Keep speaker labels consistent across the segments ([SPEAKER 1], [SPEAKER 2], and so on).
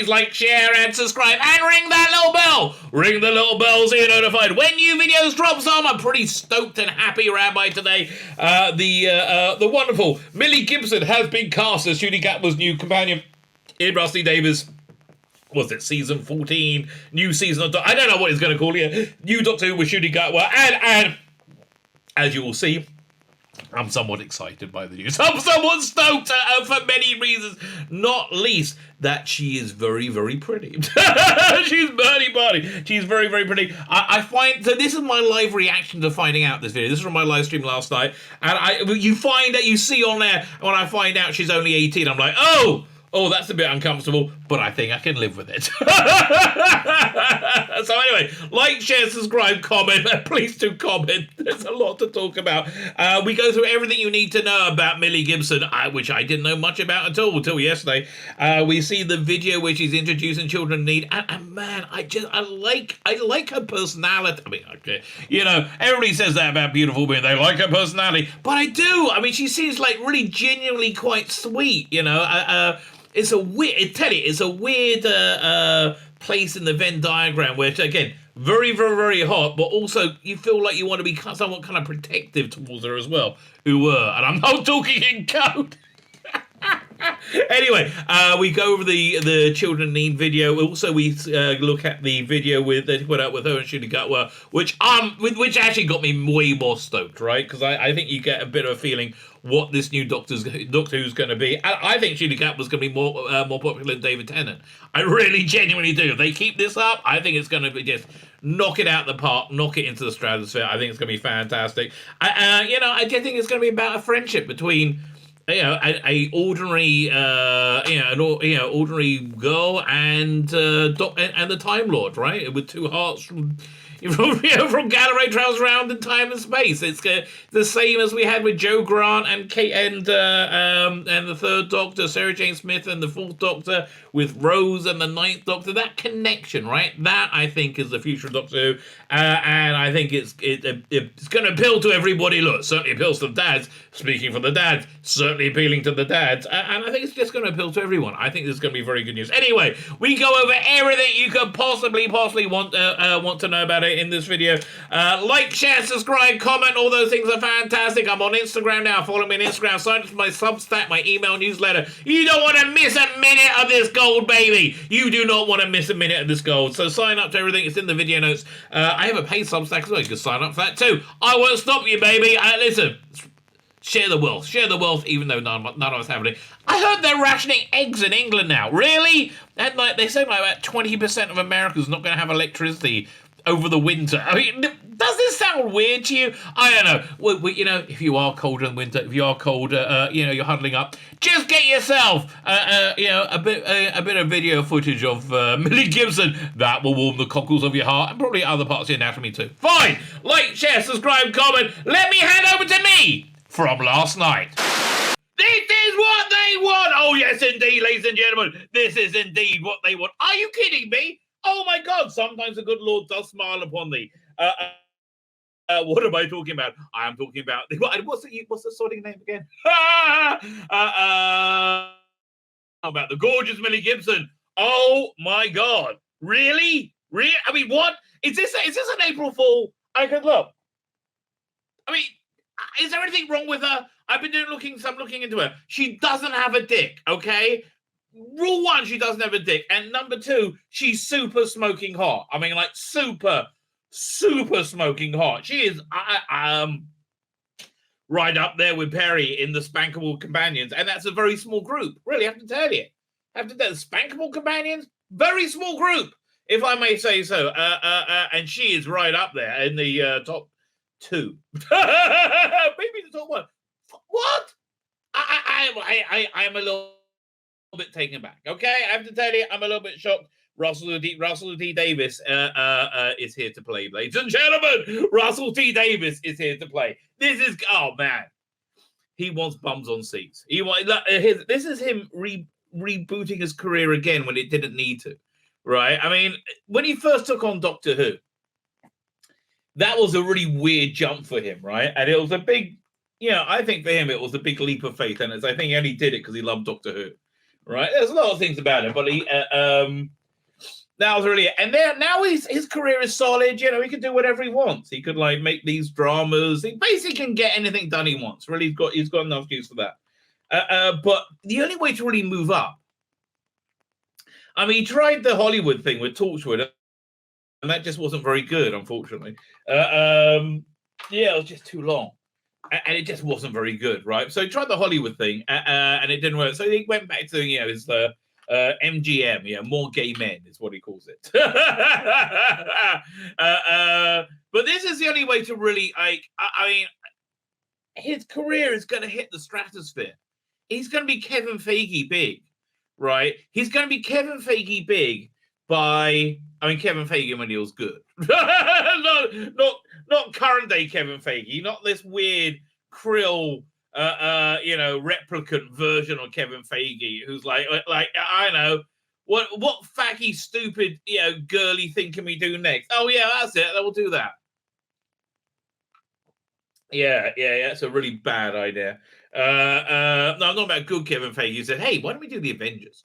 [SPEAKER 1] please like, share, and subscribe, and ring that little bell. Ring the little bell so you're notified when new videos drop. So I'm pretty stoked and happy, Rabbi, today. The wonderful Millie Gibson has been cast as Ncuti Gatwa's new companion in Rusty Davis. Was it season 14? New season of I don't know what it's going to call it. New Doctor Who with Ncuti Gatwa, and as you will see, I'm somewhat excited by the news. I'm somewhat stoked for many reasons, not least that she is very, very pretty. She's Birdie. She's very, very pretty. I find, so this is my live reaction to finding out this video. This is from my live stream last night. And you find that you see on there, when I find out she's only 18, I'm like, oh, that's a bit uncomfortable, but I think I can live with it. So anyway, like, share, subscribe, comment. Please do comment. There's a lot to talk about. We go through everything you need to know about Millie Gibson, which I didn't know much about at all until yesterday. We see the video where she's introducing children in need, and man, I like her personality. I mean, okay, everybody says that about beautiful women. They like her personality, but I do. I mean, she seems like really genuinely quite sweet. It's a weird, it's a weird place in the Venn diagram where, again, very, very, very hot, but also you feel like you want to be somewhat kind of protective towards her as well. And I'm not talking in code. Anyway, we go over the children in need video. Also, we look at the video that he put out with her and Ncuti Gatwa, which actually got me way more stoked, right? Because I think you get a bit of a feeling what this new Doctor Who's going to be. I think Ncuti Gatwa's going to be more popular than David Tennant. I really genuinely do. If they keep this up, I think it's going to be just knock it out the park, knock it into the stratosphere. I think it's going to be fantastic. I just think it's going to be about a friendship between an ordinary ordinary girl and the Time Lord, right? With two hearts from Gallifrey travels around in time and space. It's the same as we had with Joe Grant and Kate and the third Doctor, Sarah Jane Smith, and the fourth Doctor with Rose and the ninth Doctor. That connection, right? That I think is the future of Doctor Who, and I think it's going to appeal to everybody. Look, certainly appeals to the dads. Speaking for the dads, certainly appealing to the dads, and I think it's just going to appeal to everyone. I think this is going to be very good news. Anyway, we go over everything you could possibly want to know about it in this video. Like, share, subscribe, comment. All those things are fantastic. I'm on Instagram now. Follow me on Instagram. Sign up to my Substack, my email newsletter. You don't want to miss a minute of this gold, baby. You do not want to miss a minute of this gold. So sign up to everything. It's in the video notes. I have a paid Substack as well. You can sign up for that too. I won't stop you, baby. Listen. Share the wealth, even though none of us have any. I heard they're rationing eggs in England now. Really? And they say about 20% of Americans not going to have electricity over the winter. I mean, does this sound weird to you? I don't know. Well, if you are colder in winter, if you are colder, you're huddling up, just get yourself, a bit of video footage of Millie Gibson. That will warm the cockles of your heart and probably other parts of your anatomy too. Fine. Like, share, subscribe, comment. Let me hand over to me from last night. This is what they want. Oh, yes, indeed, ladies and gentlemen. This is indeed what they want. Are you kidding me? Oh, my God. Sometimes the good Lord does smile upon thee. What am I talking about? I am talking about... What's the sorting name again? About the gorgeous Millie Gibson. Oh, my God. Really? I mean, what? Is this an April Fool? I could look. I mean... Is there anything wrong with her? I've been looking into her. She doesn't have a dick, okay? Rule one, she doesn't have a dick. And number two, she's super smoking hot. I mean, like, super, super smoking hot. She is right up there with Perry in the Spankable Companions. And that's a very small group. Really, I have to tell you. The Spankable Companions, very small group, if I may say so. And she is right up there in the top two. Maybe the top one. What? I am a little bit taken back. Okay, I have to tell you, I'm a little bit shocked. Russell T. Davis is here to play, ladies and gentlemen. Russell T. Davis is here to play. This is, oh man, he wants bums on seats. This is him rebooting his career again when it didn't need to, right? I mean, when he first took on Doctor Who, that was a really weird jump for him, right? And it was a big, I think for him it was a big leap of faith, and I think he only did it because he loved Doctor Who. right? There's a lot of things about him, but he that was really it. And then now his career is solid. You know, he can do whatever he wants. He could like make these dramas. He basically can get anything done he wants. Really, he's got enough use for that. But the only way to really move up, I mean, he tried the Hollywood thing with Torchwood, and that just wasn't very good, unfortunately. Yeah, it was just too long, and it just wasn't very good, right? So he tried the Hollywood thing, and it didn't work. So he went back to his MGM, more gay men is what he calls it. But this is the only way to really, like, I mean, his career is going to hit the stratosphere. He's going to be Kevin Feige big, right? He's going to be Kevin Feige big by, I mean, Kevin Feige when he was good. not current day Kevin Feige, not this weird krill, replicant version of Kevin Feige who's like I know, what faggy, stupid, girly thing can we do next? Oh yeah, that's it. We'll do that. Yeah, it's a really bad idea. No, I'm not about good Kevin Feige. You said, hey, why don't we do the Avengers?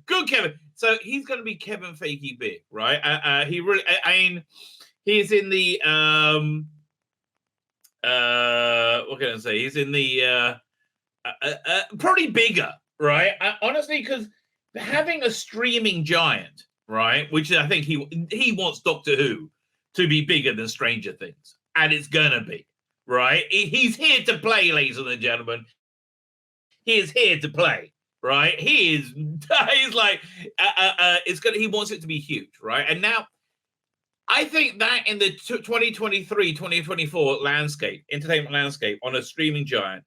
[SPEAKER 1] Good Kevin. So he's going to be Kevin Feige big, right? He really, I mean, he's in the, what can I say? He's in the, probably bigger, right? Honestly, because having a streaming giant, right, which I think he wants Doctor Who to be bigger than Stranger Things, and it's gonna be, right? He's here to play, ladies and gentlemen. He is here to play, right? He's like, he wants it to be huge, right? And now, I think that in the 2023, 2024 landscape, entertainment landscape, on a streaming giant,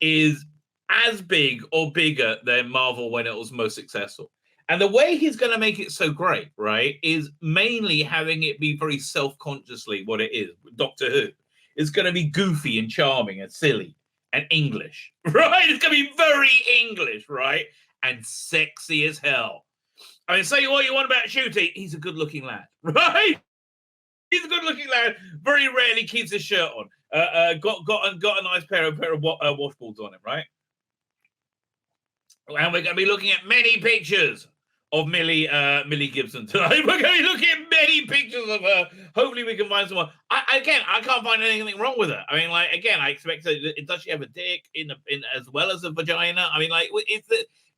[SPEAKER 1] is as big or bigger than Marvel when it was most successful. And the way he's going to make it so great, right, is mainly having it be very self-consciously what it is. Doctor Who is going to be goofy and charming and silly and English, right? It's going to be very English, right? And sexy as hell. I mean, say what you want about Shooty, he's a good-looking lad, right? He's a good-looking lad. Very rarely keeps his shirt on. Got a nice pair of washboards on him, right? And we're going to be looking at many pictures of Millie Gibson tonight. We're going to be looking at many pictures of her. Hopefully we can find someone. I can't find anything wrong with her. I mean, like, again, I expect does she have a dick in as well as a vagina? I mean, like,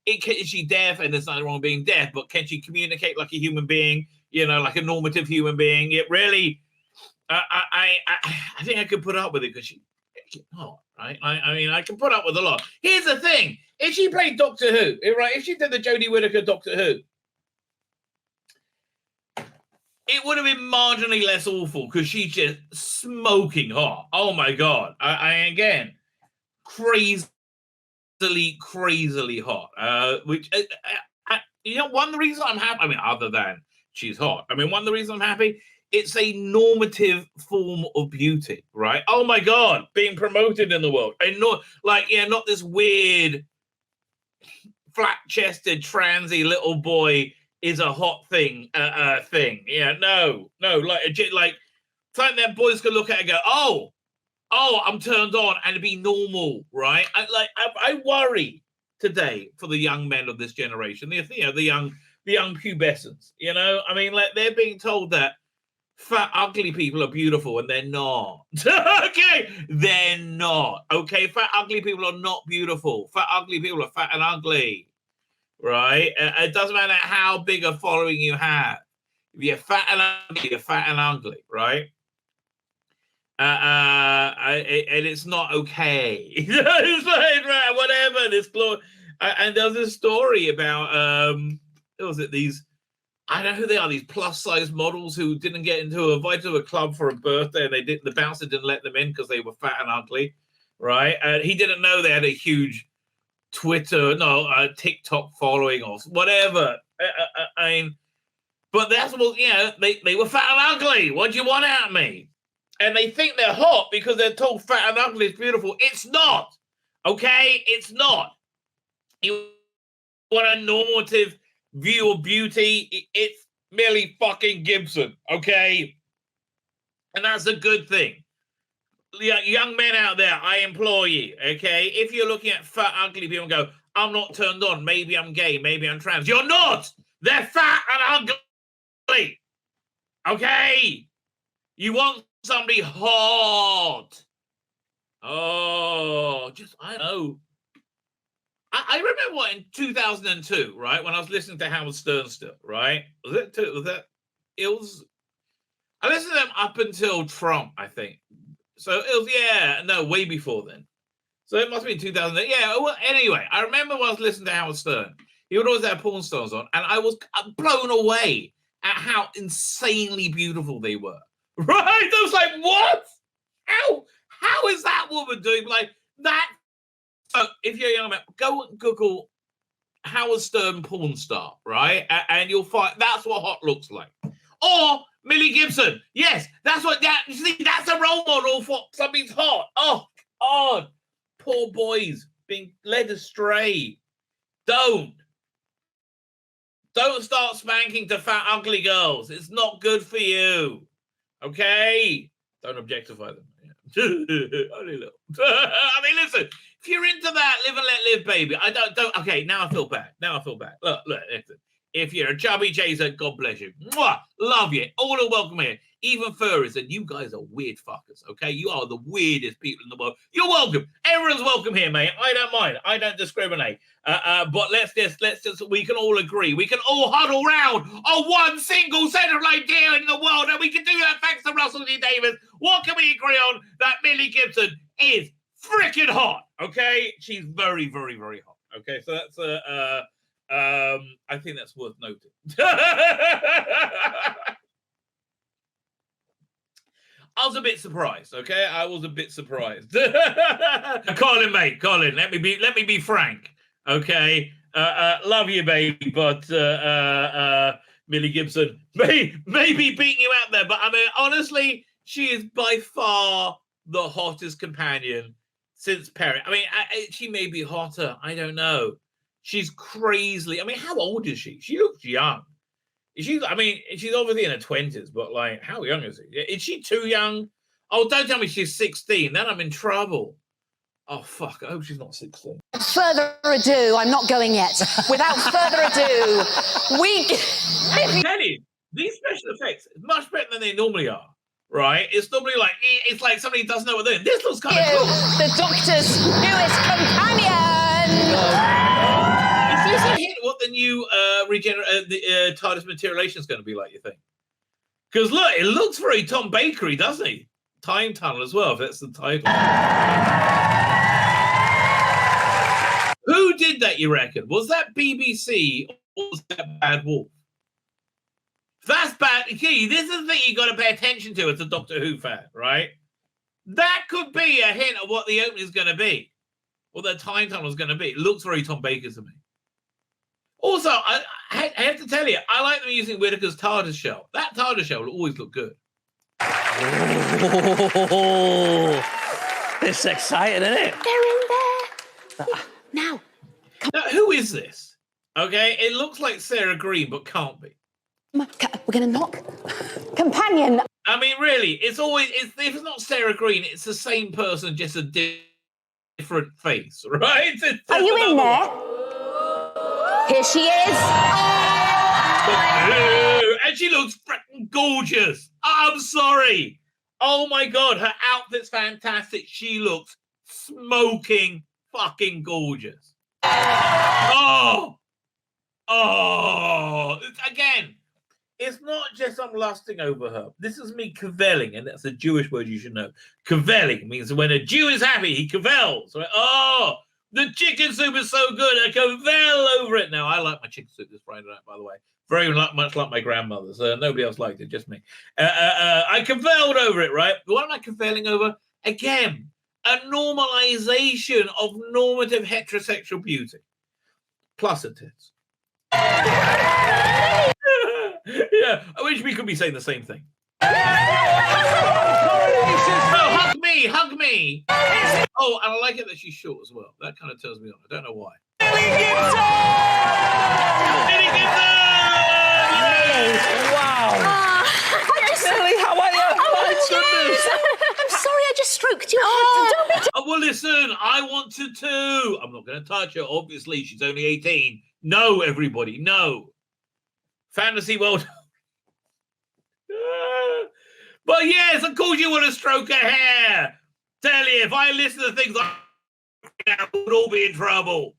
[SPEAKER 1] is she deaf? And there's nothing wrong with being deaf, but can she communicate like a human being? Like a normative human being? It really, I think I could put up with it because she's hot, right? I mean, I can put up with a lot. Here's the thing. If she played Doctor Who, right? If she did the Jodie Whittaker Doctor Who, it would have been marginally less awful because she's just smoking hot. Oh my God. Again, crazily hot. Which, one of the reasons I'm happy, I mean, other than she's hot, I mean, one of the reasons I'm happy, it's a normative form of beauty, right? Oh my God, being promoted in the world. And not this weird, flat-chested, transy little boy is a hot thing. Yeah, no, like that boys could look at it and go, oh, I'm turned on, and it'd be normal, right? I worry today for the young men of this generation, the young pubescents. I mean, like, they're being told that fat, ugly people are beautiful, and they're not. Okay, they're not. Okay, fat, ugly people are not beautiful. Fat, ugly people are fat and ugly, right? It doesn't matter how big a following you have. If you're fat and ugly, you're fat and ugly, right? And it's not okay. It's like, right, whatever. And there's this story about what was it? These, I don't know who they are, these plus-size models who didn't get invited to a club for a birthday, and the bouncer didn't let them in because they were fat and ugly, right? And he didn't know they had a huge TikTok following or whatever. I mean, but that's what, they were fat and ugly. What do you want out of me? And they think they're hot because they're told fat and ugly is beautiful. It's not, okay? It's not. You want a normative view of beauty? It's Millie fucking Gibson, okay? And that's a good thing. young men out there, I implore you, okay? If you're looking at fat, ugly people and go, I'm not turned on, maybe I'm gay, maybe I'm trans. You're not! They're fat and ugly! Okay? You want somebody hot. Oh, I know. I remember what, in 2002, right? When I was listening to Howard Stern still, right? I listened to them up until Trump, I think. So it was, way before then. So it must be 2008. Yeah, well, anyway, I remember when I was listening to Howard Stern, he would always have porn stars on, and I was blown away at how insanely beautiful they were. Right? I was like, what? How is that woman doing like that? So if you're a young man, go and Google Howard Stern porn star, right? And you'll find that's what hot looks like. Or Millie Gibson. Yes, that's a role model for something's hot. Oh, God. Poor boys being led astray. Don't start spanking to fat, ugly girls. It's not good for you. Okay? Don't objectify them. Only a little. I mean, listen, if you're into that, live and let live, baby. Okay, now I feel bad. Look, listen. If you're a chubby chaser, God bless you. Mwah! Love you. All are welcome here. Even furries, and you guys are weird fuckers, okay? You are the weirdest people in the world. You're welcome. Everyone's welcome here, mate. I don't mind. I don't discriminate. But let's just, we can all agree. We can all huddle round on one single central idea in the world, and we can do that thanks to Russell D. Davis. What can we agree on? That Millie Gibson is freaking hot, okay? She's very, very, very hot. Okay, so that's I think that's worth noting. I was a bit surprised, okay? I was a bit surprised. Colin, mate, let me be frank, okay? Love you, baby, but Millie Gibson may be beating you out there, but I mean, honestly, she is by far the hottest companion since Perry. I mean, she may be hotter. I don't know. She's crazily. I mean, how old is she? She looks young. She's obviously in her 20s, but like, how young is she? Is she too young? Oh, don't tell me she's 16. Then I'm in trouble. Oh, fuck. I hope she's not 16.
[SPEAKER 2] Further ado, I'm not going yet. Without further ado,
[SPEAKER 1] I tell you, these special effects are much better than they normally are, right? It's normally like, it's like somebody doesn't know what they're doing. This looks kind of cool.
[SPEAKER 2] The Doctor's newest companion.
[SPEAKER 1] Is this a hint what the new TARDIS materialization is going to be like, you think? Because look, it looks very Tom Bakery, doesn't he? Time Tunnel as well, if that's the title. Who did that, you reckon? Was that BBC or was that Bad Wolf? That's bad. See, this is the thing you got to pay attention to as a Doctor Who fan, right? That could be a hint of what the opening is going to be, what the time tunnel is going to be. It looks very Tom Baker to me. Also, I have to tell you, I like them using Whittaker's TARDIS shell. That TARDIS shell will always look good.
[SPEAKER 3] Oh, it's exciting, isn't it?
[SPEAKER 2] They're in there. Now,
[SPEAKER 1] who is this? Okay, it looks like Sarah Green, but can't be.
[SPEAKER 2] We're going to knock. Companion.
[SPEAKER 1] I mean, really, if it's not Sarah Green, it's the same person, just a different face, right?
[SPEAKER 2] Are you in there? Here she is.
[SPEAKER 1] Oh! And she looks freaking gorgeous. I'm sorry. Oh my God, her outfit's fantastic. She looks smoking fucking gorgeous. Oh, again, it's not just I'm lusting over her. This is me cavelling, and that's a Jewish word you should know. Cavelling means when a Jew is happy, he cavels. So, the chicken soup is so good, I cavell over it. Now, I like my chicken soup this Friday night, by the way. Very much like my grandmother's. Nobody else liked it, just me. I cavelled over it, right? What am I cavelling over? Again, a normalization of normative heterosexual beauty. Plus her tits. Yeah, I wish we could be saying the same thing. Hug me. Oh, and I like it that she's short as well. That kind of turns me on. I don't know why. Millie Gibson!
[SPEAKER 3] Wow.
[SPEAKER 2] Millie,
[SPEAKER 3] how are you?
[SPEAKER 2] Oh, I'm sorry, I just stroke. Do you have
[SPEAKER 1] Oh, well, listen, I want to too. I'm not going to touch her. Obviously, she's only 18. No, everybody, no. Fantasy world. But yes, of course you want to stroke her hair. Tell you, if I listen to things like that, we'd all be in trouble.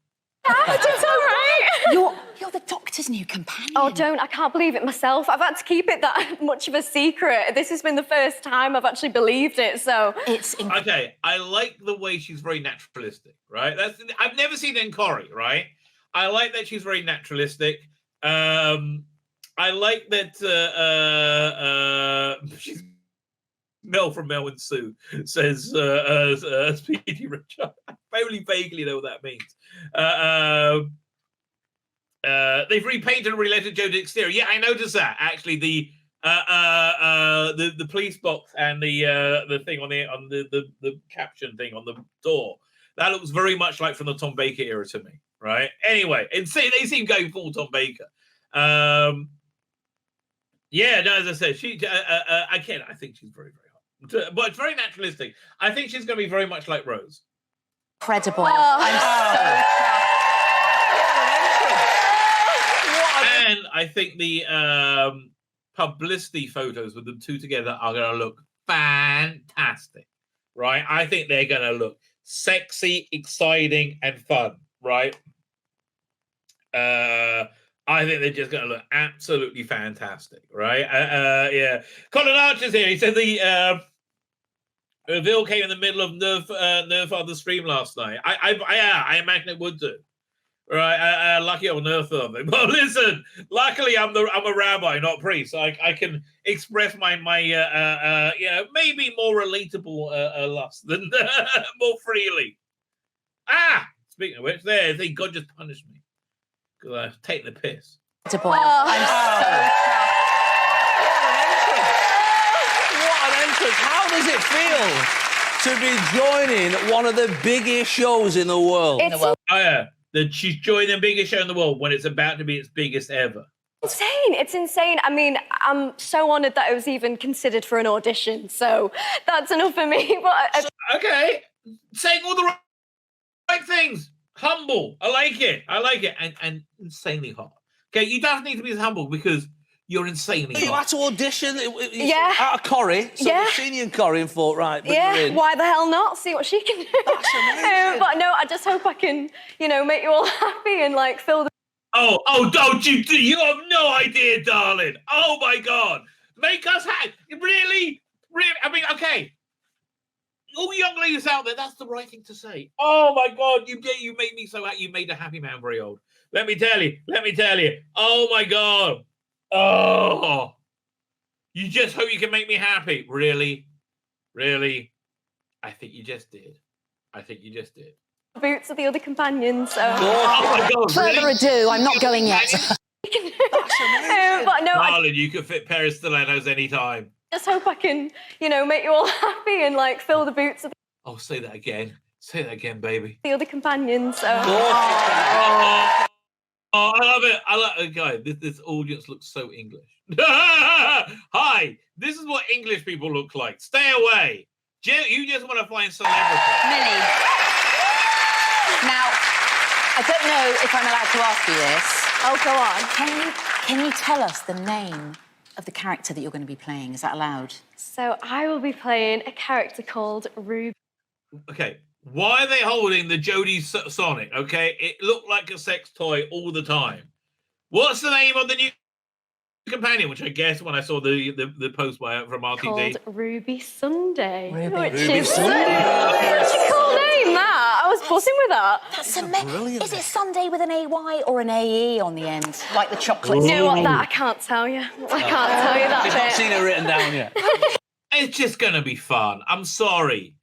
[SPEAKER 4] It's all right.
[SPEAKER 2] You're the doctor's new companion.
[SPEAKER 4] Oh, don't. I can't believe it myself. I've had to keep it that much of a secret. This has been the first time I've actually believed it, so...
[SPEAKER 1] Okay, I like the way she's very naturalistic, right? I've never seen it in Corrie, right? I like that she's very naturalistic. I like that she's... Mel from Mel and Sue says Speedy Richard. I only vaguely know what that means. They've repainted and related Joe's exterior. Yeah, I noticed that. Actually, the police box and the thing on the caption thing on the door, that looks very much like from the Tom Baker era to me, right? Anyway, they seem going full Tom Baker. Yeah, no, as I said, I think she's very, very hot. But it's very naturalistic. I think she's going to be very much like Rose.
[SPEAKER 2] Incredible.
[SPEAKER 1] And I think the publicity photos with them two together are going to look fantastic, right? I think they're going to look sexy, exciting, and fun, right? I think they're just going to look absolutely fantastic, right? Yeah. Colin Archer's here. He said the reveal came in the middle of Nerf on the stream last night. I imagine it would do. Right, lucky old Nerf of it. But listen, luckily I'm a rabbi, not priest. So I can express my maybe more relatable lust than more freely. Speaking of which, I think God just punished me because I've taken the piss.
[SPEAKER 3] What an entrance! How does it feel to be joining one of the biggest shows in the world?
[SPEAKER 1] Oh yeah. That she's joining the biggest show in the world when it's about to be its biggest ever.
[SPEAKER 4] It's insane. I mean, I'm so honoured that it was even considered for an audition, so that's enough for me. But
[SPEAKER 1] okay, saying all the right things. Humble. I like it. And insanely hot. Okay, you don't need to be as humble because you're insanely hot.
[SPEAKER 3] You had to audition
[SPEAKER 4] out
[SPEAKER 3] of Corrie. So you've seen you in Corrie and thought, right, but you're in.
[SPEAKER 4] Why the hell not? See what she can do.
[SPEAKER 3] That's amazing.
[SPEAKER 4] But no, I just hope I can, make you all happy and fill the...
[SPEAKER 1] Oh, don't you do? You have no idea, darling. Oh my God. Make us happy. Really? I mean, okay. All young ladies out there, that's the right thing to say. Oh my God, you made me so happy. You made a happy man very old. Let me tell you. Oh my God. Oh, you just hope you can make me happy. Really? I think you just did.
[SPEAKER 4] Boots of the other companions, so...
[SPEAKER 1] Oh my God,
[SPEAKER 2] Further ado, I'm not going yet.
[SPEAKER 3] That's amazing.
[SPEAKER 4] But no,
[SPEAKER 1] darling, you can fit pair of stilettos anytime.
[SPEAKER 4] I just hope I can, make you all happy and fill the boots of
[SPEAKER 1] Oh, say that again. Say that again, baby.
[SPEAKER 4] the other companions, so...
[SPEAKER 1] Oh, I love it. Guys, this audience looks so English. Hi, this is what English people look like. Stay away. You just want to find celebrity.
[SPEAKER 2] Millie. Now, I don't know if I'm allowed to ask you this.
[SPEAKER 4] Oh, go on.
[SPEAKER 2] Can you tell us the name of the character that you're going to be playing? Is that allowed?
[SPEAKER 4] So I will be playing a character called Ruby.
[SPEAKER 1] Okay, why are they holding the Jodie Sonic? Okay, it looked like a sex toy all the time. What's the name of the new companion? Which I guess when I saw the post from RTD.
[SPEAKER 4] Called Ruby Sunday.
[SPEAKER 3] Ruby Sunday.
[SPEAKER 4] Such a cool name, that. I was buzzing with that.
[SPEAKER 2] That's brilliant. Is it Sunday with an AY or an AE on the end? Like the chocolate?
[SPEAKER 4] You know what, that I can't tell you. I can't tell you that
[SPEAKER 3] You've
[SPEAKER 4] bit.
[SPEAKER 3] not seen it written down yet.
[SPEAKER 1] It's just going to be fun. I'm sorry.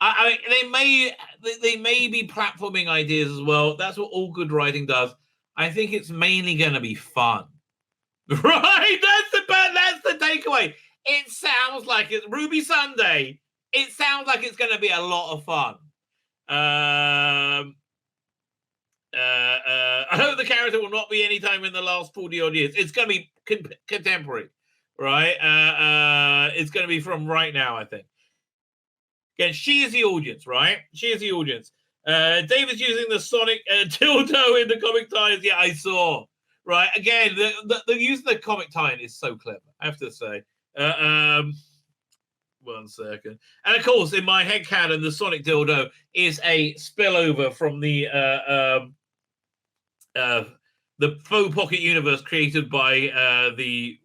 [SPEAKER 1] I mean, they may be platforming ideas as well. That's what all good writing does. I think it's mainly going to be fun. Right? That's the takeaway. It sounds like it's Ruby Sunday. It sounds like it's going to be a lot of fun. I hope the character will not be any time in the last 40 odd years. It's going to be contemporary, right? It's going to be from right now, I think. Again, she is the audience, right? She is the audience. David's using the Sonic dildo in the comic tie-ins. Yeah, I saw. Right, again, the use of the comic tie-in is so clever, I have to say. 1 second. And of course, in my headcanon, the Sonic dildo is a spillover from the faux pocket universe created by the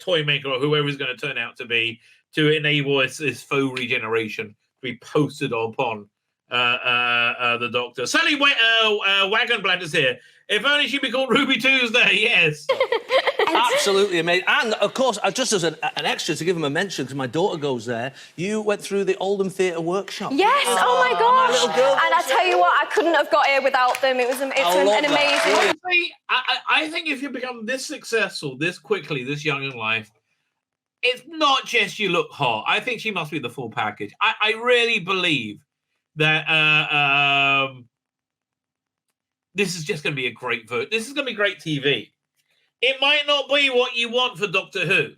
[SPEAKER 1] toy maker or whoever is going to turn out to be to enable this faux regeneration to be posted upon the Doctor. Sally Wagonblatt is here. If only she'd be called Ruby Tuesday, yes.
[SPEAKER 3] Absolutely amazing. And, of course, just as an extra to give him a mention, because my daughter goes there, you went through the Oldham Theatre Workshop.
[SPEAKER 4] Yes, oh my gosh.
[SPEAKER 3] My little girl.
[SPEAKER 4] And I tell you what, I couldn't have got here without them. It's an amazing...
[SPEAKER 1] I think if you become this successful, this quickly, this young in life, it's not just you look hot. I think she must be the full package. I really believe that this is just going to be a great vote. This is going to be great TV. It might not be what you want for Doctor Who,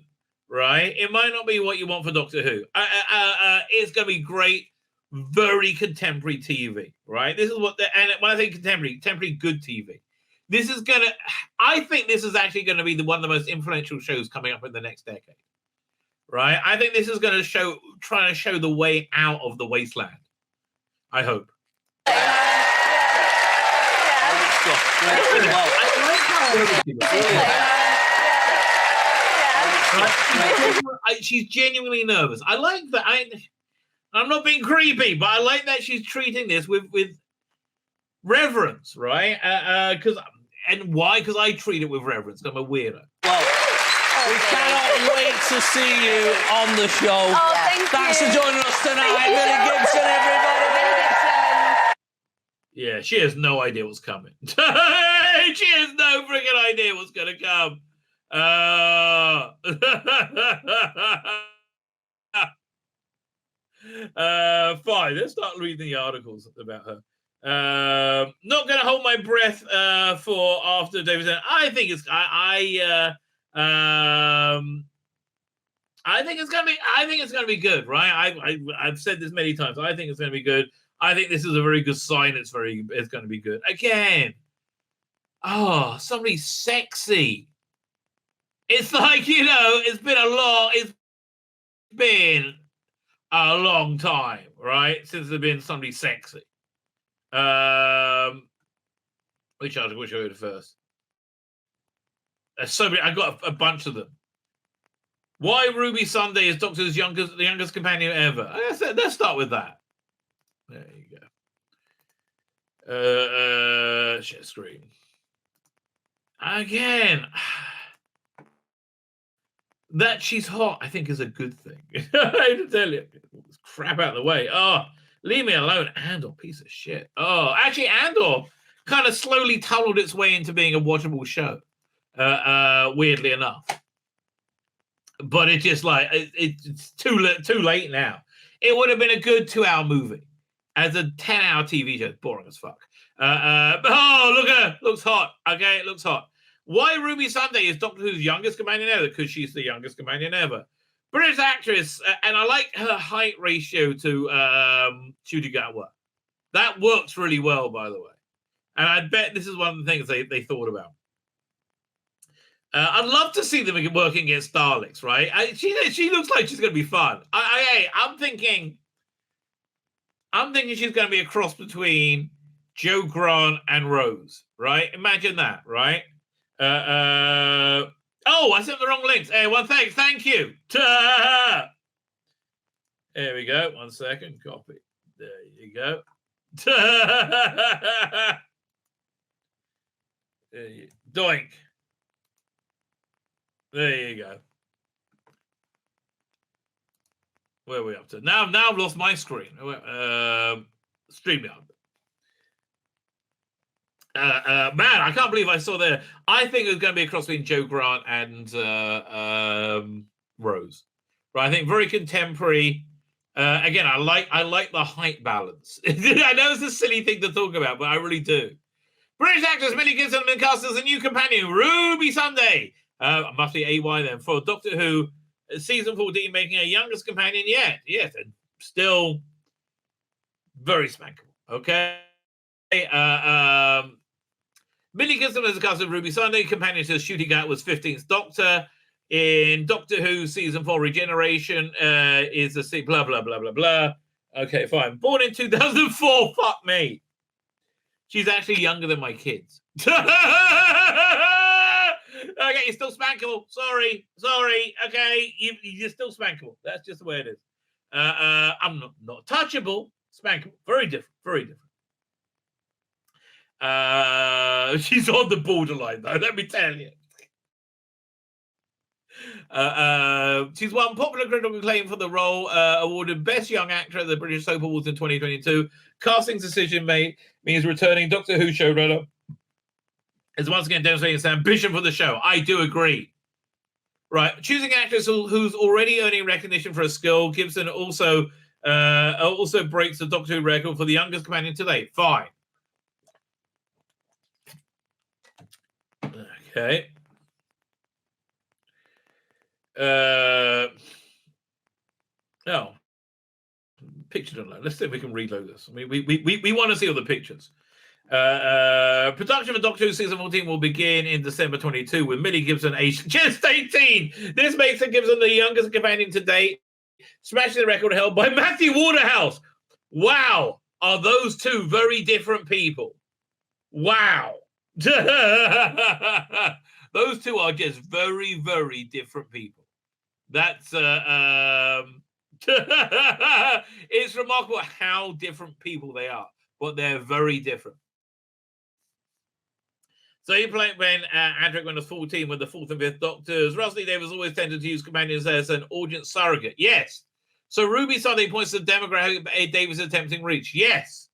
[SPEAKER 1] right? It might not be what you want for Doctor Who. It's going to be great, very contemporary TV, right? This is what, and when I say contemporary good TV. This is going to, I think this is actually going to be one of the most influential shows coming up in the next decade, right? I think this is going to trying to show the way out of the wasteland. I hope. She's genuinely nervous. I like that. I'm not being creepy, but I like that she's treating this with reverence, right? Why? Because I treat it with reverence. I'm a weirdo.
[SPEAKER 3] Well, we cannot wait to see you on the show.
[SPEAKER 4] Oh,
[SPEAKER 3] Thanks for joining us tonight, Millie Gibson, everybody.
[SPEAKER 1] Yeah, she has no idea what's coming. She has no freaking idea what's going to come. Fine, let's start reading the articles about her. Not going to hold my breath for after David said. I think it's going to be good, right? I've said this many times. I think it's going to be good. I think this is a very good sign. It's going to be good. Again, somebody sexy. It's like, it's been a long time, right? Since there's been somebody sexy. Which article should I read first? I got a bunch of them. Why Ruby Sunday is Doctor's the youngest companion ever? Let's start with that. There you go. Share screen. Again, that she's hot, I think, is a good thing. I have to tell you. Crap out of the way. Oh, leave me alone. Andor, piece of shit. Oh, actually, Andor kind of slowly tunneled its way into being a watchable show. Weirdly enough. But it's just like, it's too late now. It would have been a good 2-hour movie. As a 10-hour TV show, boring as fuck. Look at her. Looks hot. Okay, it looks hot. Why Ruby Sunday is Doctor Who's youngest companion ever? Because she's the youngest companion ever. British actress, and I like her height ratio to Nucti Gatwa. That works really well, by the way. And I bet this is one of the things they thought about. I'd love to see them working against Daleks, right? She looks like she's going to be fun. I'm thinking she's going to be a cross between Jo Grant and Rose, right? Imagine that, right? I sent the wrong links. Thank you. There we go. 1 second. Copy. There you go. Doink. There you go. Where are we up to? Now I've lost my screen. StreamYard. Man, I can't believe I saw there. I think it's going to be a cross between Jo Grant and Rose. Right, I think very contemporary. Again, I like the height balance. I know it's a silly thing to talk about, but I really do. British actress Millie Gibson and cast as a new companion, Ruby Sunday. Must be AY then for Doctor Who season 14, making her youngest companion yet. Yes, Still very spankable. Okay. Millie Gibson is a cousin of Ruby Sunday, companion to Ncuti Gatwa's 15th Doctor. In Doctor Who Season 4 Regeneration is a blah, blah, blah, blah, blah. Okay, fine. Born in 2004, fuck me. She's actually younger than my kids. Okay, you're still spankable. Sorry. Okay, you're still spankable. That's just the way it is. I'm not touchable. Spankable. Very different. She's on the borderline, though. Let me tell you. She's won popular critical acclaim for the role, awarded Best Young Actor at the British Soap Awards in 2022. Casting decision means returning Doctor Who showrunner is once again demonstrating its ambition for the show. I do agree. Right, choosing an actress who's already earning recognition for her skill. Gibson also breaks the Doctor Who record for the youngest companion to date. Fine. Okay. Picture don't load. Let's see if we can reload this. I mean, we want to see all the pictures. Production of Doctor Who Season 14 will begin in December 22 with Millie Gibson aged just 18. This makes her Gibson the youngest companion to date, smashing the record held by Matthew Waterhouse. Wow. Are those two very different people? Wow. Those two are just very, very different people. That's it's remarkable how different people they are, but they're very different. So he played when Adric was 14 with the 4th and 5th Doctors. Rusty Davis always tended to use companions as an audience surrogate. Yes. So Ruby Sunday points to the demographic Davis is attempting reach. Yes.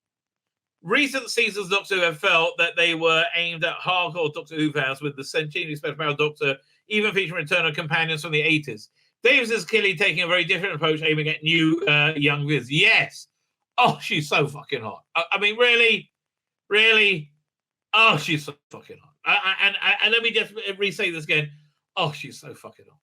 [SPEAKER 1] Recent seasons of Doctor Who have felt that they were aimed at hardcore Doctor Who fans, with the Centennial Special Power Doctor even featuring return of companions from the 80s. Davis is clearly taking a very different approach, aiming at new young viewers. Yes. Oh, she's so fucking hot. I mean, really? Oh, she's so fucking hot. And let me just re-say this again. Oh, she's so fucking hot.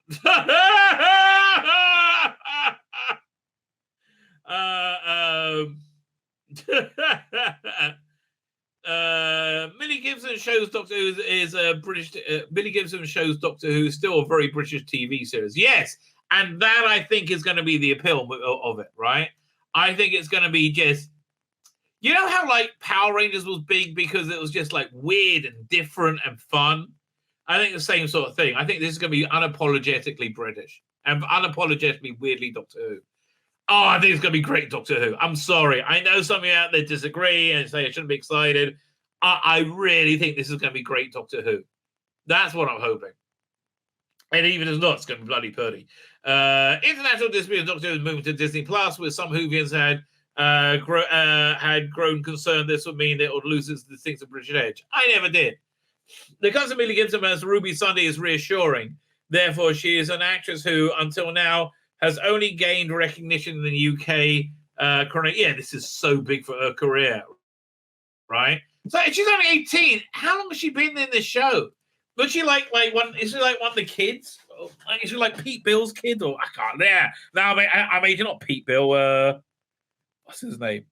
[SPEAKER 1] Millie Gibson shows Doctor Who is a British. Millie Gibson shows Doctor Who is still a very British TV series. Yes, and that I think is going to be the appeal of it, right? I think it's going to be just, you know how like Power Rangers was big because it was just like weird and different and fun. I think the same sort of thing. I think this is going to be unapologetically British and unapologetically weirdly Doctor Who. Oh, I think it's going to be great Doctor Who. I'm sorry. I know some of you out there disagree and say I shouldn't be excited. I really think this is going to be great Doctor Who. That's what I'm hoping. And even if not, it's going to be bloody purdy. International distribution of Doctor Who is moving to Disney Plus, with some Whovians had grown concerned this would mean that it would lose its distinctive British edge. I never did. The cousin of Millie Gibson as Ruby Sunday is reassuring. Therefore, she is an actress who, until now, has only gained recognition in the UK. Yeah, this is so big for her career, right? So she's only 18. How long has she been in this show? Was she like one? Is she like one of the kids? Is she like Pete Bill's kid? Or I can't. Yeah, no, I mean, not Pete Bill. What's his name?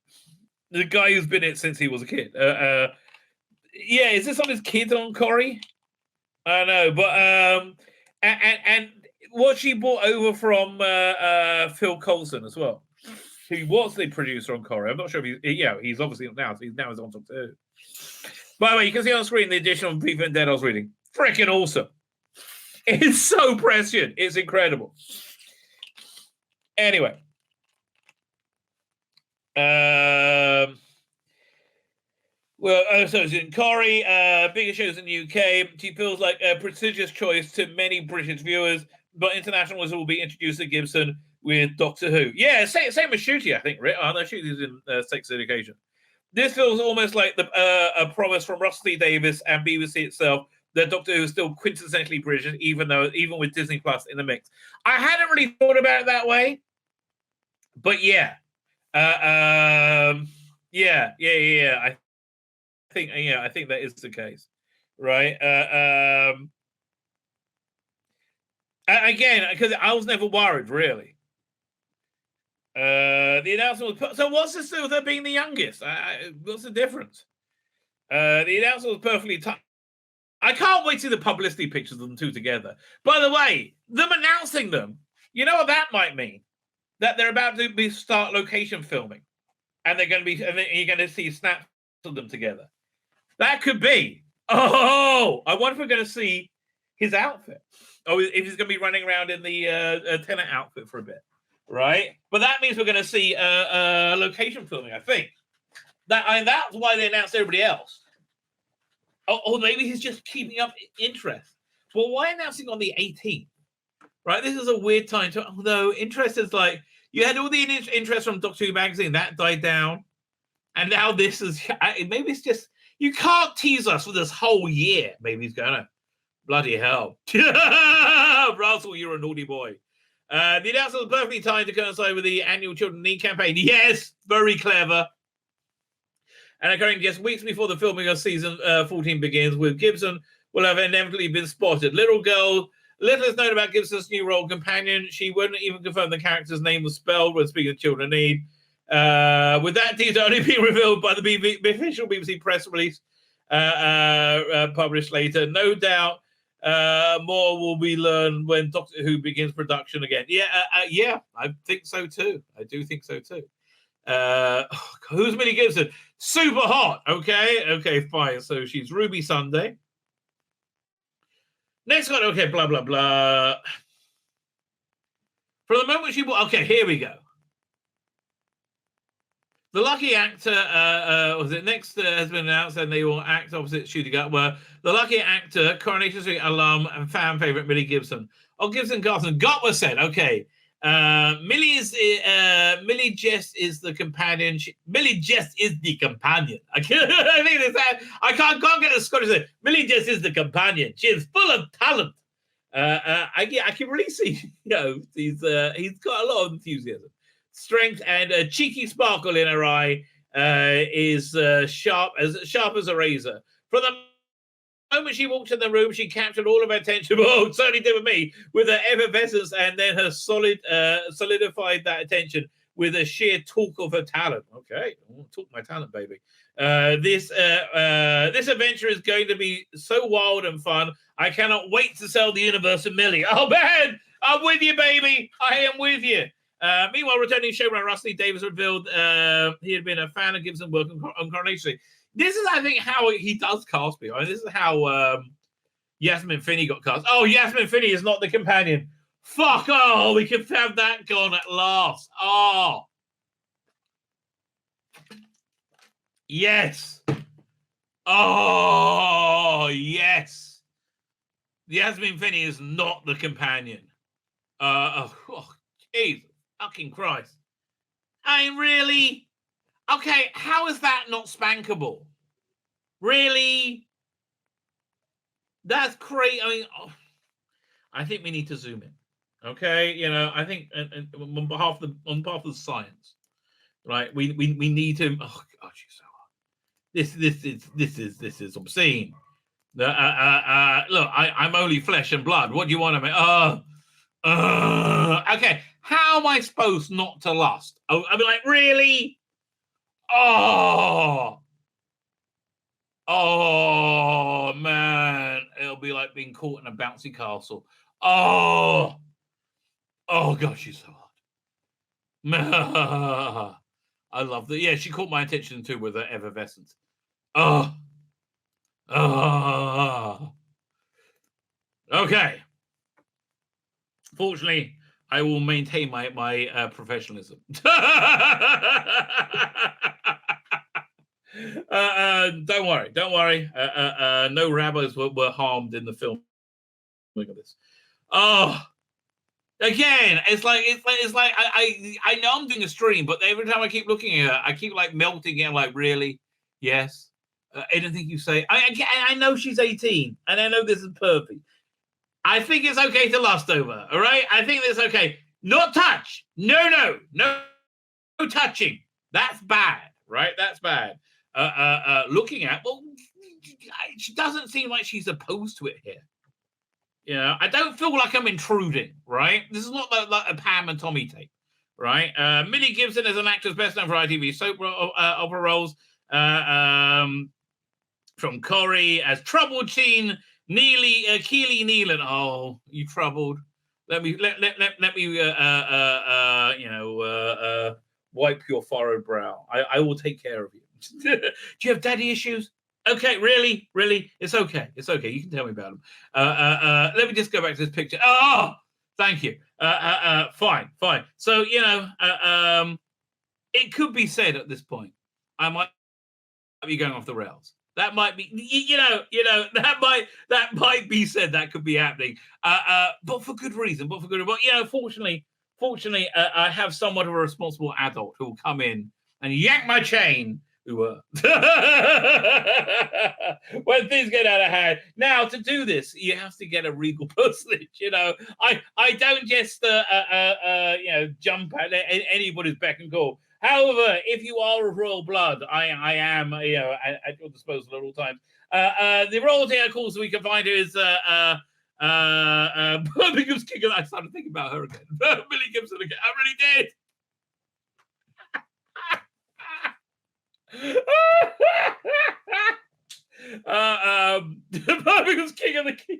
[SPEAKER 1] The guy who's been in it since he was a kid. Yeah, is this on his kid on Corrie? I don't know, but and what she brought over from Phil Coulson as well. He was the producer on Corrie. I'm not sure if he's obviously not now. So he's on Doctor Who. By the way, you can see on screen the addition of Beef and Dead I was reading. Freaking awesome. It's so prescient. It's incredible. Anyway. So it's in Corrie, bigger shows in the UK. She feels like a prestigious choice to many British viewers, but internationals will be introduced to Gibson with Doctor Who. Yeah, same as Ncuti, I think, right? No, Ncuti in Sex Education. This feels almost like a promise from Rusty Davis and BBC itself that Doctor Who is still quintessentially British, even with Disney Plus in the mix. I hadn't really thought about it that way, but yeah. Yeah. I think that is the case, right? Again, because I was never worried, really. The announcement was... So what's this with her being the youngest? What's the difference? The announcement was perfectly timed. I can't wait to see the publicity pictures of them two together. By the way, them announcing them, you know what that might mean? That they're about to start location filming. And they're going to be... And you're going to see snaps of them together. That could be. Oh! I wonder if we're going to see his outfit. Or if he's going to be running around in the tenant outfit for a bit. Right? But that means we're going to see location filming, I think. That's why they announced everybody else. Or maybe he's just keeping up interest. Well, why announcing on the 18th? Right? This is a weird time to... Although interest is like... You had all the interest from Doctor Who magazine. That died down. And now this is... Maybe it's just... You can't tease us for this whole year. Maybe he's going to... Bloody hell. Russell, you're a naughty boy. The announcement was perfectly timed to coincide with the annual Children in Need campaign. Yes! Very clever. And occurring just weeks before the filming of season 14 begins, with Gibson will have inevitably been spotted. Little is known about Gibson's new role companion. She wouldn't even confirm the character's name was spelled when speaking of Children in Need. With that detail only being revealed by the official BBC press release published later. No doubt more will be learned when Doctor Who begins production again. Yeah, I think so too. I do think so too. Who's Millie Gibson? Super hot. Okay, fine. So she's Ruby Sunday. Next one. Okay, blah blah blah. From the moment she okay, here we go. The lucky actor was it next has been announced, and they will act opposite Ncuti Gatwa. The lucky actor, Coronation Street alum and fan favorite Millie Gibson. Oh, Gibson Garson. Gatwa said, okay. Millie just is the companion. Millie just is the companion. I can't get a Scottish say. Millie just is the companion. She is full of talent. I can really see, he's got a lot of enthusiasm, strength, and a cheeky sparkle in her eye. Is sharp as a razor. From the moment she walked in the room, she captured all of her attention. Oh, certainly did with me, with her effervescence, and then her solidified that attention with a sheer talk of her talent. Okay, talk my talent, baby. This adventure is going to be so wild and fun. I cannot wait to sell the universe to Millie. Oh man, I'm with you, baby. I am with you. Meanwhile, returning showrunner Rusty Davis revealed he had been a fan of Gibson work on Coronation. This is, I think, how he does cast people. I mean, this is how Yasmin Finney got cast. Oh, Yasmin Finney is not the companion. Fuck! Oh, we can have that gone at last. Oh, yes. Oh, yes. Yasmin Finney is not the companion. Jesus fucking Christ. I mean, really? Okay, how is that not spankable? Really? That's crazy. I mean, I think we need to zoom in. Okay, I think on behalf of the science, right? We need to. Oh God, she's so hot. This is obscene. Look, I'm only flesh and blood. What do you want of me? Okay, how am I supposed not to lust? Oh, I mean, like, really? Oh man, it'll be like being caught in a bouncy castle. Oh gosh, she's so hot. I love that. Yeah, she caught my attention too with her effervescence. Okay. Fortunately, I will maintain my professionalism. Don't worry. No rabbis were harmed in the film. Look at this. Again, it's like I know I'm doing a stream, but every time I keep looking at her, I keep like melting in. Like, really? Yes. Anything you say? I know she's 18, and I know this is perfect. I think it's okay to lust over. All right, I think it's okay. Not touch. No touching. That's bad, right? That's bad. Looking at, well, she doesn't seem like she's opposed to it here. I don't feel like I'm intruding, right? This is not like a Pam and Tommy tape, right? Millie Gibson is an actress best known for ITV soap opera roles. From Corrie as troubled teen Keely Neelan. Oh, you troubled. Let me wipe your furrowed brow. I will take care of you. Do you have daddy issues? Okay, really? It's okay. You can tell me about them. Let me just go back to this picture. Oh, thank you. Fine. So, it could be said at this point, I might be going off the rails. That might be, that might be said. That could be happening, but for good reason. But fortunately, I have somewhat of a responsible adult who will come in and yank my chain. When things get out of hand. Now, to do this, you have to get a regal personage. I don't just jump at anybody's beck and call. However, if you are of royal blood, I am at your disposal at all times. The royalty, of course, we can find is Birmingham's King. I started thinking about her again. Millie Gibson again. I really did. Birmingham's King of the Keys.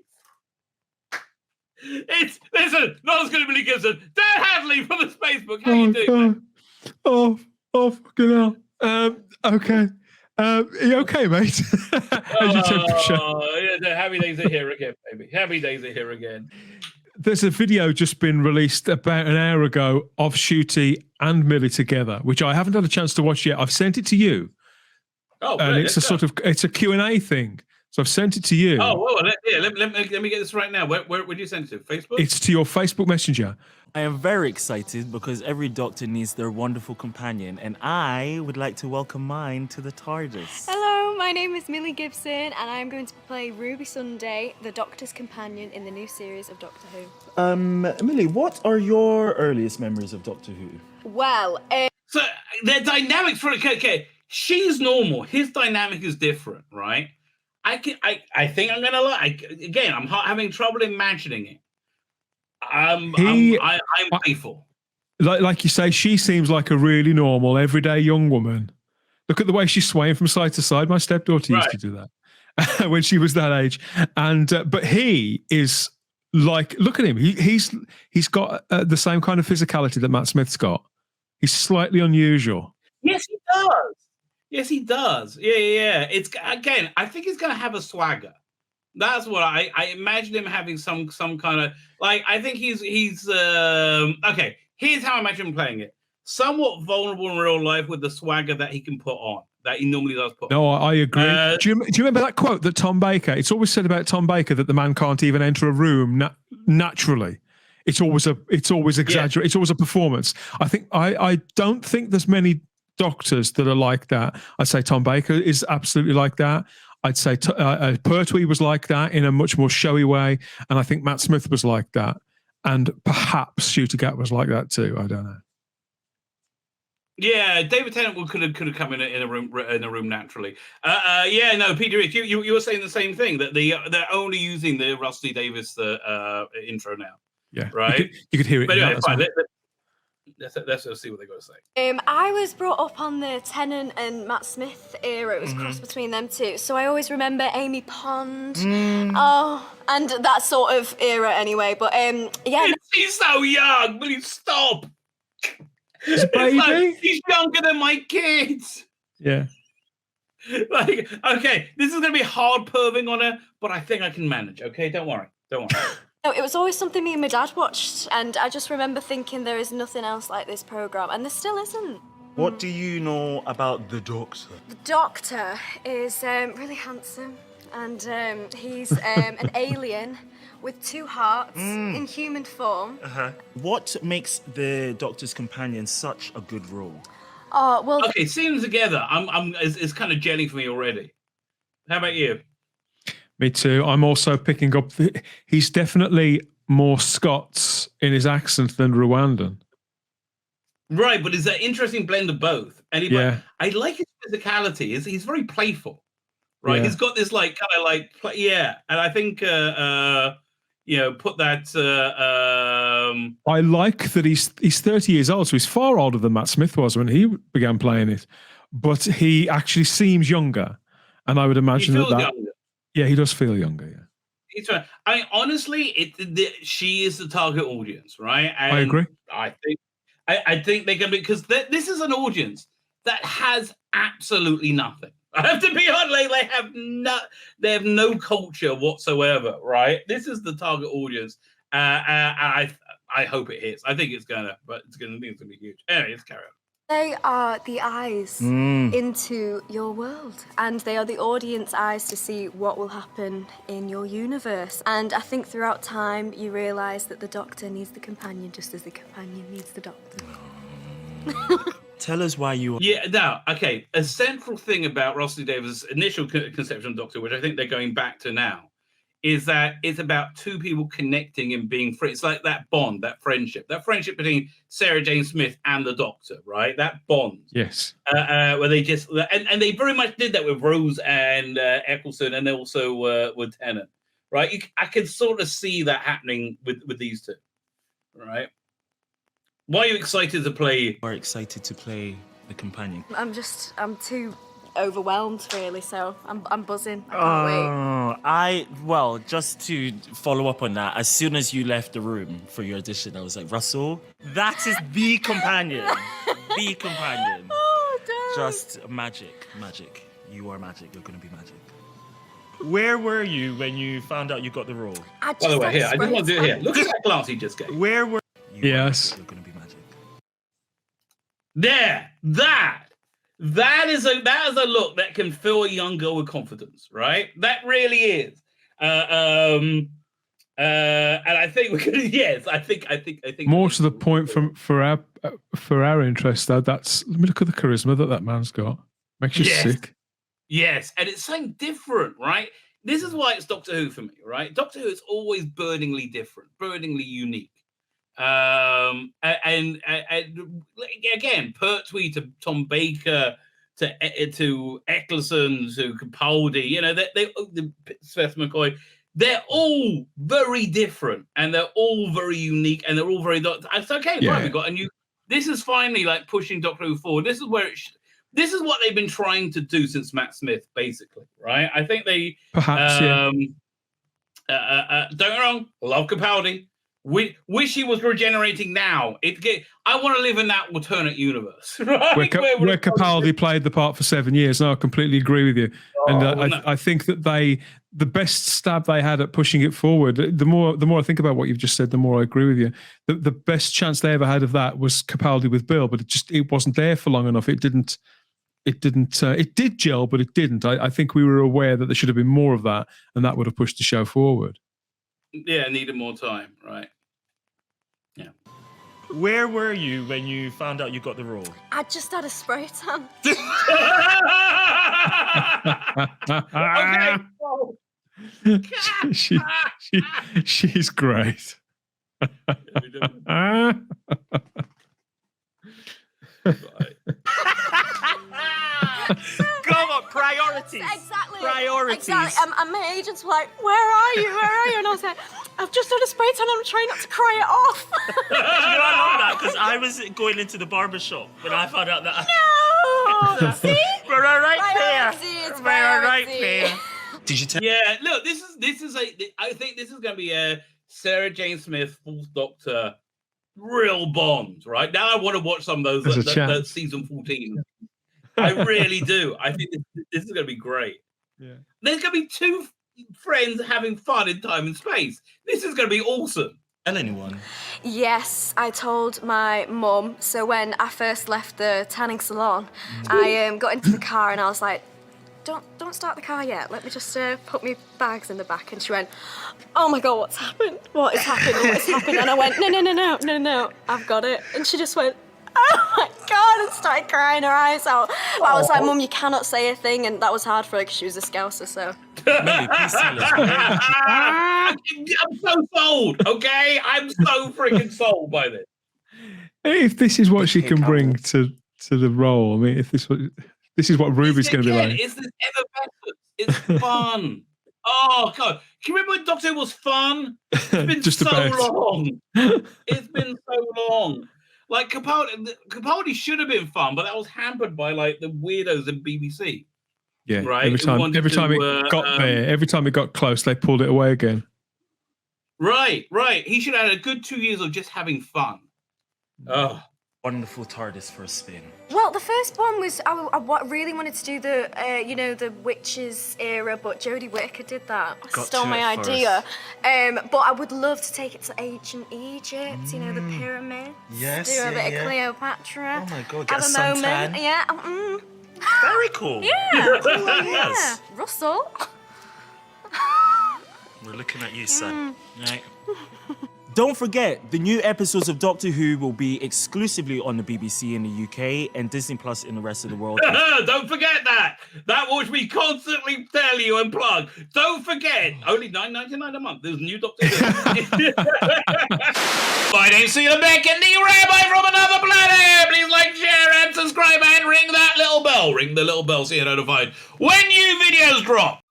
[SPEAKER 1] Listen, not as good as Millie Gibson. Dan Hadley from the Spacebook. How you doing?
[SPEAKER 5] Oh, fucking hell. Okay. Are you okay, mate? How's your temperature?
[SPEAKER 1] Yeah, happy days are here again, baby. Happy days are here again.
[SPEAKER 5] There's a video just been released about an hour ago of Shooty and Millie together, which I haven't had a chance to watch yet. I've sent it to you.
[SPEAKER 1] Oh,
[SPEAKER 5] and it's a Q&A thing. So I've sent it to you.
[SPEAKER 1] Oh, well, let me get this right now. Where would you send it to? Facebook?
[SPEAKER 5] It's to your Facebook Messenger.
[SPEAKER 6] I am very excited because every doctor needs their wonderful companion, and I would like to welcome mine to the TARDIS.
[SPEAKER 4] Hello, my name is Millie Gibson, and I'm going to play Ruby Sunday, the Doctor's companion in the new series of Doctor Who.
[SPEAKER 6] Millie, what are your earliest memories of Doctor Who?
[SPEAKER 4] Well,
[SPEAKER 1] so their dynamics for okay. She's normal. His dynamic is different, right? I think I'm gonna lie. Again, I'm having trouble imagining it. I'm playful.
[SPEAKER 5] Like you say, she seems like a really normal, everyday young woman. Look at the way she's swaying from side to side. My stepdaughter used to do that when she was that age. And but he is like, look at him. He's got the same kind of physicality that Matt Smith's got. He's slightly unusual.
[SPEAKER 1] Yes, he does. Yeah. It's again. I think he's gonna have a swagger. That's what I imagine him having some kind of like. I think he's okay. Here's how I imagine him playing it: somewhat vulnerable in real life with the swagger that he can put on, that he normally does put.
[SPEAKER 5] No, I agree. Do you remember that quote that Tom Baker? It's always said about Tom Baker that the man can't even enter a room naturally. It's always exaggerated. Yeah. It's always a performance. I don't think there's many doctors that are like that. I'd say Tom Baker is absolutely like that. I'd say Pertwee was like that in a much more showy way, and I think Matt Smith was like that, and perhaps Nucti Gatwa was like that too. I don't know.
[SPEAKER 1] Yeah, David Tennant could have come in a room naturally. Peter, you were saying the same thing, that they're only using the Rusty Davis intro now.
[SPEAKER 5] Yeah,
[SPEAKER 1] right.
[SPEAKER 5] You could hear it.
[SPEAKER 1] But anyway, fine. Let's see what they got to say.
[SPEAKER 4] I was brought up on the Tennant and Matt Smith era. It was crossed between them two. So I always remember Amy Pond. Oh, and that sort of era anyway. But
[SPEAKER 1] She's so young. Will you stop?
[SPEAKER 5] It's a baby.
[SPEAKER 1] Like, she's younger than my kids.
[SPEAKER 5] Yeah.
[SPEAKER 1] Like, okay, this is going to be hard perving on her, but I think I can manage. Okay, don't worry.
[SPEAKER 4] No, it was always something me and my dad watched, and I just remember thinking there is nothing else like this programme, and there still isn't.
[SPEAKER 6] What do you know about the Doctor?
[SPEAKER 4] The Doctor is really handsome, and he's an alien with two hearts in human form.
[SPEAKER 6] What makes the Doctor's companion such a good role?
[SPEAKER 4] Oh, well...
[SPEAKER 1] Okay, seeing them together, it's kind of gelling for me already. How about you?
[SPEAKER 5] Me too. I'm also picking up. He's definitely more Scots in his accent than Rwandan.
[SPEAKER 1] Right, but it's an interesting blend of both. And I like his physicality. He's very playful, right? Yeah. He's got this like kind of like and I think put that.
[SPEAKER 5] I like that he's 30 years old, so he's far older than Matt Smith was when he began playing it. But he actually seems younger, and I would imagine that.
[SPEAKER 1] Younger.
[SPEAKER 5] Yeah, he does feel younger. Yeah.
[SPEAKER 1] He's right. I mean, honestly, she is the target audience, right? And
[SPEAKER 5] I agree.
[SPEAKER 1] I think they can be, because this is an audience that has absolutely nothing. I have to be honest, they have no culture whatsoever, right? This is the target audience, and I hope it hits. I think it's gonna, but it's gonna be huge. Anyway, let's carry on.
[SPEAKER 4] They are the eyes into your world, and they are the audience eyes to see what will happen in your universe. And I think throughout time, you realise that the Doctor needs the companion just as the companion needs the Doctor.
[SPEAKER 6] Tell us why you...
[SPEAKER 1] Yeah, now, okay, a central thing about Russell Davies' initial conception of Doctor, which I think they're going back to now, is that it's about two people connecting and being free. It's like that bond, that friendship between Sarah Jane Smith and the Doctor, right? That bond.
[SPEAKER 5] Yes.
[SPEAKER 1] Where they just, and they very much did that with Rose and Eccleston, and also with Tennant, right? I can sort of see that happening with these two, right? Why are you excited to play?
[SPEAKER 6] Are excited to play the companion?
[SPEAKER 4] I'm too overwhelmed, really, so I'm buzzing. I can't wait.
[SPEAKER 6] Well, just to follow up on that, as soon as you left the room for your audition, I was like, Russell, that is the companion. The companion.
[SPEAKER 4] Oh, damn.
[SPEAKER 6] Just magic. You are magic. You're going to be magic. Where were you when you found out you got the role?
[SPEAKER 1] By the way, here, I just want to do it here. Look at that glance he just gave.
[SPEAKER 6] Where were you?
[SPEAKER 5] Yes.
[SPEAKER 6] You're going to be magic.
[SPEAKER 1] There, that is a look that can fill a young girl with confidence, right? That really is. And I think we're gonna. Yes, I think.
[SPEAKER 5] More to the point, for our interest, that's. Let me look at the charisma that man's got. Makes you sick.
[SPEAKER 1] Yes, and it's something different, right? This is why it's Doctor Who for me, right? Doctor Who is always burningly different, burningly unique. And again, Pertwee to Tom Baker to Eccleston to Capaldi, they Seth McCoy, they're all very different and they're all very unique and they're all very. It's okay, right? We got a new. This is finally like pushing Doctor Who forward. This is where this is what they've been trying to do since Matt Smith, basically, right? I think they
[SPEAKER 5] perhaps.
[SPEAKER 1] Don't get me wrong, love Capaldi. Wish he was regenerating now. I want to live in that alternate universe, right?
[SPEAKER 5] Where Capaldi played the part for 7 years. No, I completely agree with you. I think that the best stab they had at pushing it forward. The more I think about what you've just said, the more I agree with you. The best chance they ever had of that was Capaldi with Bill, but it wasn't there for long enough. It did gel, but it didn't. I think we were aware that there should have been more of that, and that would have pushed the show forward.
[SPEAKER 1] Yeah, needed more time, right? Yeah.
[SPEAKER 6] Where were you when you found out you got the role?
[SPEAKER 4] I just had a spray tan.
[SPEAKER 1] Okay.
[SPEAKER 5] She's great.
[SPEAKER 6] Come on, priorities.
[SPEAKER 4] Exactly.
[SPEAKER 6] Priorities.
[SPEAKER 4] Exactly. And my agents were like, "Where are you? Where are you?" And I was like, "I've just had a spray tan and I'm trying not to cry it off."
[SPEAKER 6] I love that because I was going into the barber shop when I found out that.
[SPEAKER 4] No. See?
[SPEAKER 6] We're right
[SPEAKER 4] Priorities.
[SPEAKER 6] there. We're right there. Did you tell?
[SPEAKER 1] Yeah. Look, this is I think this is going to be a Sarah Jane Smith Fourth Doctor real Bond, right? Now I want to watch some of those that season 14. I really do. I think this is going to be great.
[SPEAKER 5] Yeah.
[SPEAKER 1] There's going to be two friends having fun in time and space. This is going to be awesome.
[SPEAKER 6] Tell anyone?
[SPEAKER 4] Yes, I told my mum. So when I first left the tanning salon, I got into the car and I was like, don't start the car yet. Let me just put my bags in the back. And she went, "Oh my God, what's happened? What has happened? What has happened?" And I went, no, I've got it. And she just went, "Oh my God," and started crying her eyes out. But I was like, "Mum, you cannot say a thing," and that was hard for her because she was a Scouser, so.
[SPEAKER 6] Millie, please tell us.
[SPEAKER 1] I'm so sold, okay? I'm so freaking sold by this.
[SPEAKER 5] If this is what she can bring to the role, I mean, if this is what Ruby's going to be like.
[SPEAKER 1] It's this effervescence. It's fun. Oh God! Can you remember when Doctor Who was fun? It's been
[SPEAKER 5] Just
[SPEAKER 1] so
[SPEAKER 5] about.
[SPEAKER 1] long. It's been so long. Like Capaldi should have been fun, but that was hampered by like the weirdos in BBC.
[SPEAKER 5] Yeah,
[SPEAKER 1] Right.
[SPEAKER 5] every time it got there, every time it got close, they pulled it away again.
[SPEAKER 1] Right. He should have had a good 2 years of just having fun. Oh.
[SPEAKER 6] Wonderful TARDIS for a spin.
[SPEAKER 4] Well, the first one was I really wanted to do the the witches era, but Jodie Whittaker did that.
[SPEAKER 6] Got
[SPEAKER 4] Stole
[SPEAKER 6] to
[SPEAKER 4] my
[SPEAKER 6] it
[SPEAKER 4] idea. But I would love to take it to ancient Egypt. You know, the pyramids.
[SPEAKER 6] Yes,
[SPEAKER 4] Do a
[SPEAKER 6] yeah,
[SPEAKER 4] bit
[SPEAKER 6] yeah.
[SPEAKER 4] of Cleopatra.
[SPEAKER 6] Oh my God, get
[SPEAKER 4] Have
[SPEAKER 6] a
[SPEAKER 4] a moment.
[SPEAKER 6] suntan.
[SPEAKER 4] Yeah.
[SPEAKER 6] Very cool.
[SPEAKER 4] Yeah.
[SPEAKER 6] Yes.
[SPEAKER 4] Russell.
[SPEAKER 6] We're looking at you, son. Right.
[SPEAKER 7] Don't forget, the new episodes of Doctor Who will be exclusively on the BBC in the UK and Disney Plus in the rest of the world.
[SPEAKER 1] Don't forget that. That which we constantly tell you and plug. Don't forget. Only $9.99 a month. There's new Doctor Who. My name's Tzvi Lebetkin, the Rabbi from another planet. Please like, share, and subscribe, and ring that little bell. Ring the little bell so you're notified when new videos drop.